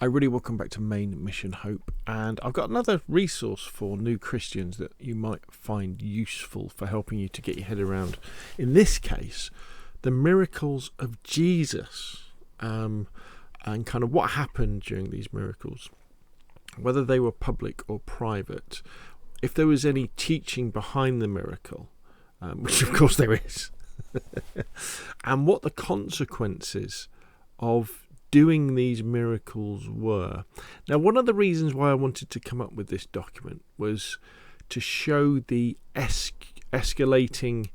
I really welcome back to Main Mission Hope, and I've got another resource for new Christians that you might find useful for helping you to get your head around, in this case, the miracles of Jesus, and kind of what happened during these miracles, whether they were public or private, if there was any teaching behind the miracle, which of course there is, and what the consequences of doing these miracles were. Now, one of the reasons why I wanted to come up with this document was to show the escalating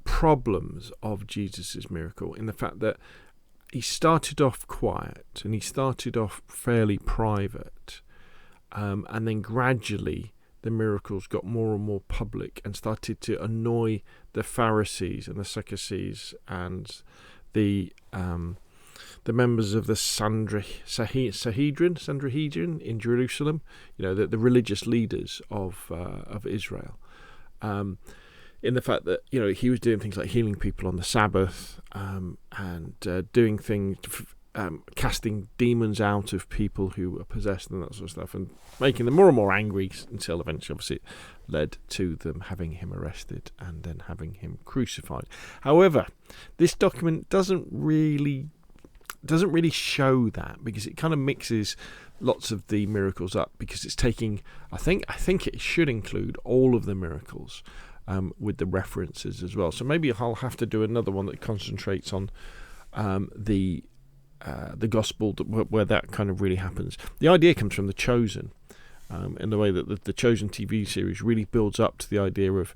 problems of Jesus's miracle, in the fact that he started off quiet and he started off fairly private, and then gradually the miracles got more and more public and started to annoy the Pharisees and the Sadducees and the members of the Sanhedrin in Jerusalem, the religious leaders of Israel, in the fact that he was doing things like healing people on the Sabbath, and doing things, casting demons out of people who were possessed and that sort of stuff, and making them more and more angry, until eventually, obviously, it led to them having him arrested and then having him crucified. However, this document doesn't really show that, because it kind of mixes lots of the miracles up, because it's taking, I think it should include all of the miracles, with the references as well. So maybe I'll have to do another one that concentrates on the gospel where that kind of really happens. The idea comes from The Chosen, in the way that the Chosen TV series really builds up to the idea of,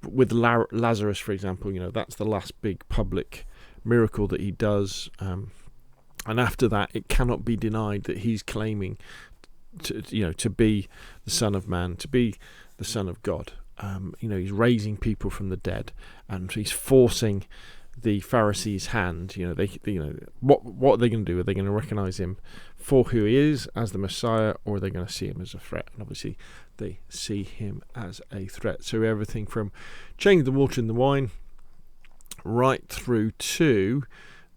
with Lazarus, for example, that's the last big public miracle that he does. And after that, it cannot be denied that he's claiming to be the Son of Man, to be the Son of God. He's raising people from the dead, and he's forcing the Pharisees' hand. What are they going to do? Are they going to recognize him for who he is, as the Messiah, or are they going to see him as a threat? And obviously, they see him as a threat. So everything from changing the water into wine, right through to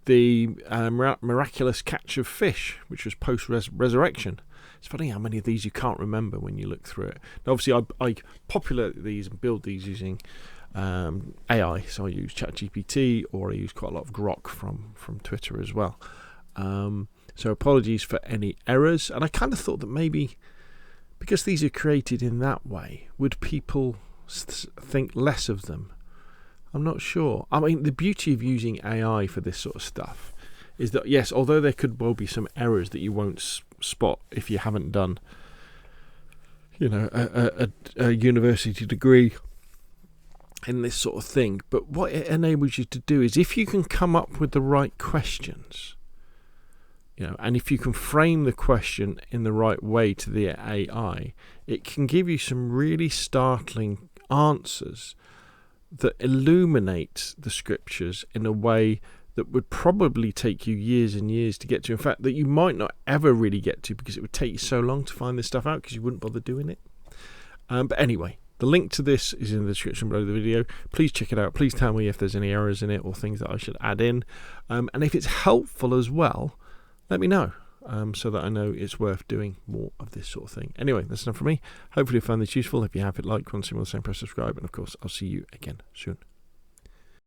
the miraculous catch of fish, which was post-resurrection. It's funny how many of these you can't remember when you look through it. Now, obviously, I populate these and build these using AI, so I use ChatGPT, or I use quite a lot of Grok from Twitter as well. So apologies for any errors. And I kind of thought that maybe, because these are created in that way, would people think less of them? I'm not sure. I mean, the beauty of using AI for this sort of stuff is that, yes, although there could well be some errors that you won't spot if you haven't done, a university degree in this sort of thing, but what it enables you to do is, if you can come up with the right questions, and if you can frame the question in the right way to the AI, it can give you some really startling answers that illuminate the scriptures in a way that would probably take you years and years to get to. In fact, that you might not ever really get to, because it would take you so long to find this stuff out, because you wouldn't bother doing it. But anyway, the link to this is in the description below the video. Please check it out. Please tell me if there's any errors in it or things that I should add in. And if it's helpful as well, let me know, so that I know it's worth doing more of this sort of thing. Anyway, that's enough from me. Hopefully you found this useful. If you have, hit like, want to see more of the same, press subscribe. And of course, I'll see you again soon.